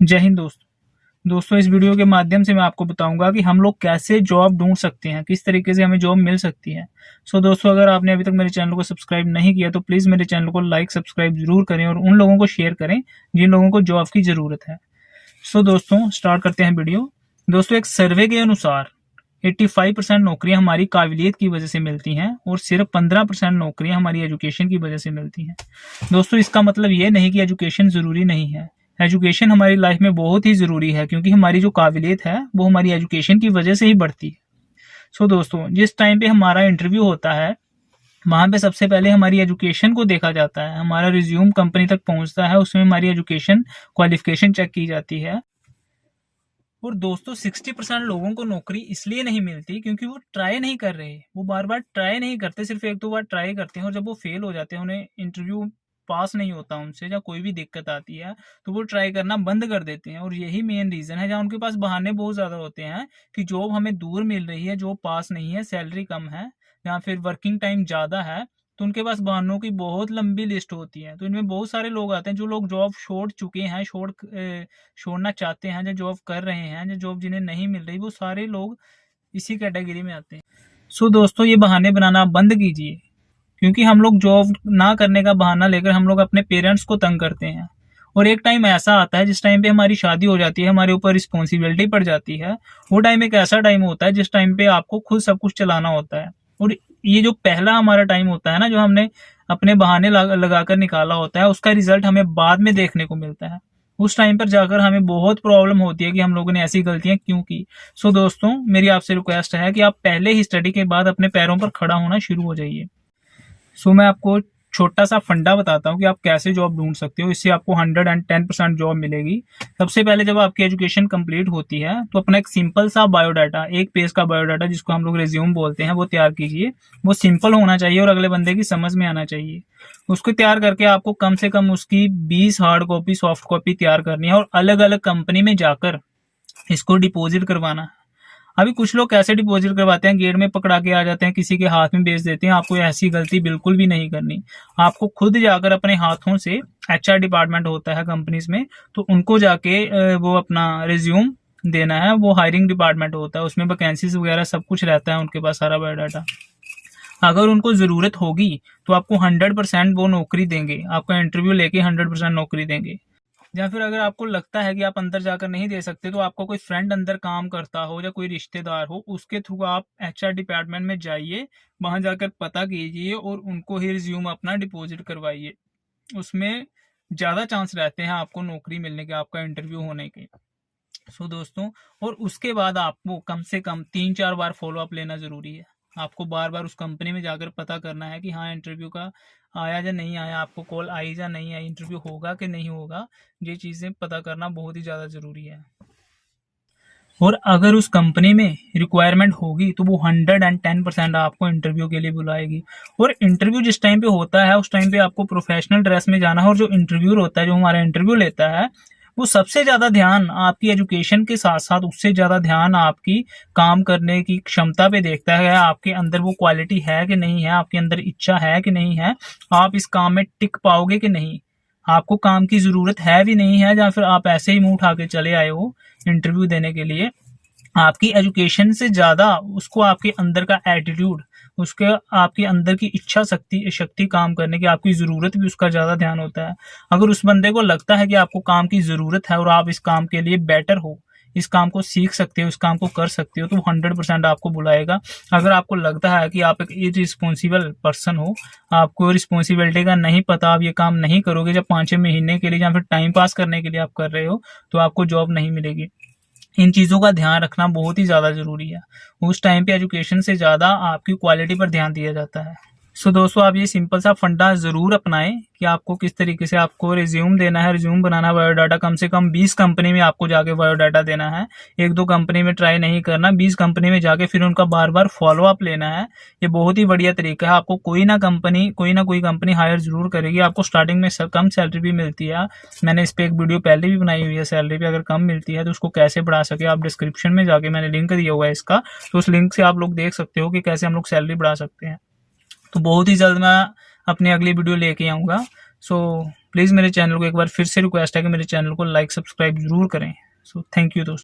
जय हिंद दोस्तों इस वीडियो के माध्यम से मैं आपको बताऊंगा कि हम लोग कैसे जॉब ढूंढ सकते हैं, किस तरीके से हमें जॉब मिल सकती है। दोस्तों अगर आपने अभी तक मेरे चैनल को सब्सक्राइब नहीं किया तो प्लीज़ मेरे चैनल को लाइक सब्सक्राइब जरूर करें और उन लोगों को शेयर करें जिन लोगों को जॉब की ज़रूरत है। दोस्तों स्टार्ट करते हैं वीडियो। दोस्तों एक सर्वे के अनुसार 85% नौकरियां हमारी काबिलियत की वजह से मिलती हैं और सिर्फ 15% नौकरियां हमारी एजुकेशन की वजह से मिलती हैं। दोस्तों इसका मतलब ये नहीं कि एजुकेशन ज़रूरी नहीं है। एजुकेशन हमारी लाइफ में बहुत ही ज़रूरी है क्योंकि हमारी जो काबिलियत है वो हमारी एजुकेशन की वजह से ही बढ़ती है। दोस्तों जिस टाइम पे हमारा इंटरव्यू होता है वहाँ पे सबसे पहले हमारी एजुकेशन को देखा जाता है। हमारा रिज्यूम कंपनी तक पहुँचता है, उसमें हमारी एजुकेशन क्वालिफिकेशन चेक की जाती है। और दोस्तों 60% लोगों को नौकरी इसलिए नहीं मिलती क्योंकि वो ट्राई नहीं कर रहे, वो बार बार ट्राई नहीं करते, सिर्फ एक दो बार ट्राई करते हैं और जब वो फेल हो जाते हैं, उन्हें इंटरव्यू पास नहीं होता उनसे या कोई भी दिक्कत आती है तो वो ट्राई करना बंद कर देते हैं। और यही मेन रीज़न है, जहाँ उनके पास बहाने बहुत ज़्यादा होते हैं कि जॉब हमें दूर मिल रही है, जॉब पास नहीं है, सैलरी कम है या फिर वर्किंग टाइम ज़्यादा है, तो उनके पास बहानों की बहुत लंबी लिस्ट होती है। तो इनमें बहुत सारे लोग आते हैं जो लोग जॉब छोड़ चुके हैं, छोड़ना चाहते हैं, जो जॉब कर रहे हैं, जो जॉब जिन्हें नहीं मिल रही, वो सारे लोग इसी कैटेगरी में आते हैं। दोस्तों ये बहाने बनाना बंद कीजिए क्योंकि हम लोग जॉब ना करने का बहाना लेकर हम लोग अपने पेरेंट्स को तंग करते हैं। और एक टाइम ऐसा आता है जिस टाइम पे हमारी शादी हो जाती है, हमारे ऊपर रिस्पॉन्सिबिलिटी पड़ जाती है। वो टाइम एक ऐसा टाइम होता है जिस टाइम पे आपको खुद सब कुछ चलाना होता है। और ये जो पहला हमारा टाइम होता है ना, जो हमने अपने बहाने लगाकर निकाला होता है, उसका रिजल्ट हमें बाद में देखने को मिलता है। उस टाइम पर जाकर हमें बहुत प्रॉब्लम होती है कि हम लोगों ने ऐसी गलतियां क्यों की। दोस्तों मेरी आपसे रिक्वेस्ट है कि आप पहले ही स्टडी के बाद अपने पैरों पर खड़ा होना शुरू हो जाइए। मैं आपको छोटा सा फंडा बताता हूँ कि आप कैसे जॉब ढूंढ सकते हो, इससे आपको 110% जॉब मिलेगी। सबसे पहले जब आपकी एजुकेशन कंप्लीट होती है तो अपना एक सिंपल सा बायोडाटा, एक पेज का बायोडाटा जिसको हम लोग रिज्यूम बोलते हैं, वो तैयार कीजिए। वो सिंपल होना चाहिए और अगले बंदे की समझ में आना चाहिए। उसको तैयार करके आपको कम से कम उसकी 20 हार्ड कॉपी सॉफ्ट कॉपी तैयार करनी है और अलग अलग कंपनी में जाकर इसको डिपॉजिट करवाना है। अभी कुछ लोग कैसे डिपॉजिट करवाते हैं, गेट में पकड़ा के आ जाते हैं, किसी के हाथ में बेच देते हैं। आपको ऐसी गलती बिल्कुल भी नहीं करनी। आपको खुद जाकर अपने हाथों से, एचआर डिपार्टमेंट होता है कंपनीज में, तो उनको जाके वो अपना रिज्यूम देना है। वो हायरिंग डिपार्टमेंट होता है, उसमें वैकेंसीज वगैरह सब कुछ रहता है, उनके पास सारा बायोडाटा। अगर उनको जरूरत होगी तो आपको 100% वो नौकरी देंगे, आपका इंटरव्यू लेके 100% नौकरी देंगे। या फिर अगर आपको लगता है कि आप अंदर जाकर नहीं दे सकते तो आपका कोई फ्रेंड अंदर काम करता हो या कोई रिश्तेदार हो, उसके थ्रू आप एचआर डिपार्टमेंट में जाइए, वहां जाकर पता कीजिए और उनको ही रिज्यूम अपना डिपॉजिट करवाइए। उसमें ज़्यादा चांस रहते हैं आपको नौकरी मिलने के, आपका इंटरव्यू होने के। दोस्तों और उसके बाद आपको कम से कम 3-4 बार फॉलोअप लेना ज़रूरी है। आपको बार बार उस कंपनी में जाकर पता करना है कि हाँ इंटरव्यू का आया या नहीं आया, आपको कॉल आई या नहीं आई, इंटरव्यू होगा कि नहीं होगा। ये चीज़ें पता करना बहुत ही ज़्यादा ज़रूरी है। और अगर उस कंपनी में रिक्वायरमेंट होगी तो वो 110% आपको इंटरव्यू के लिए बुलाएगी। और इंटरव्यू जिस टाइम पे होता है उस टाइम पे आपको प्रोफेशनल ड्रेस में जाना है। और जो इंटरव्यूअर होता है, जो हमारा इंटरव्यू लेता है, वो सबसे ज़्यादा ध्यान आपकी एजुकेशन के साथ साथ उससे ज़्यादा ध्यान आपकी काम करने की क्षमता पे देखता है। आपके अंदर वो क्वालिटी है कि नहीं है, आपके अंदर इच्छा है कि नहीं है, आप इस काम में टिक पाओगे कि नहीं, आपको काम की ज़रूरत है भी नहीं है, या फिर आप ऐसे ही मुंह उठा के चले आए हो इंटरव्यू देने के लिए। आपकी एजुकेशन से ज़्यादा उसको आपके अंदर का एटीट्यूड, उसके आपके अंदर की इच्छा शक्ति काम करने की, आपकी ज़रूरत भी, उसका ज़्यादा ध्यान होता है। अगर उस बंदे को लगता है कि आपको काम की ज़रूरत है और आप इस काम के लिए बेटर हो, इस काम को सीख सकते हो, इस काम को कर सकते हो, तो 100% आपको बुलाएगा। अगर आपको लगता है कि आप एक इररिस्पॉन्सिबल पर्सन हो, आपको रिस्पॉन्सिबिलिटी का नहीं पता, आप ये काम नहीं करोगे, जब 5-6 महीने के लिए या फिर टाइम पास करने के लिए आप कर रहे हो, तो आपको जॉब नहीं मिलेगी। इन चीज़ों का ध्यान रखना बहुत ही ज़्यादा ज़रूरी है। उस टाइम पे एजुकेशन से ज़्यादा आपकी क्वालिटी पर ध्यान दिया जाता है। दोस्तों आप ये सिंपल सा फंडा ज़रूर अपनाएं कि आपको किस तरीके से आपको रिज्यूम देना है, रिज्यूम बनाना है, बायोडाटा कम से कम 20 कंपनी में आपको जाके बायोडाटा देना है। 1-2 कंपनी में ट्राई नहीं करना, 20 कंपनी में जाके फिर उनका बार बार फॉलोअप लेना है। ये बहुत ही बढ़िया तरीका है। आपको कोई ना कोई कंपनी हायर जरूर करेगी। आपको स्टार्टिंग में कम सैलरी भी मिलती है। मैंने इस पर एक वीडियो पहले भी बनाई हुई है, सैलरी पे अगर कम मिलती है तो उसको कैसे बढ़ा सके। आप डिस्क्रिप्शन में जाके मैंने लिंक दिया हुआ है इसका, तो उस लिंक से आप लोग देख सकते हो कि कैसे हम लोग सैलरी बढ़ा सकते हैं। तो बहुत ही जल्द मैं अपनी अगली वीडियो लेके आऊँगा। प्लीज़ मेरे चैनल को एक बार फिर से रिक्वेस्ट है कि मेरे चैनल को लाइक सब्सक्राइब ज़रूर करें। सो थैंक यू दोस्तों।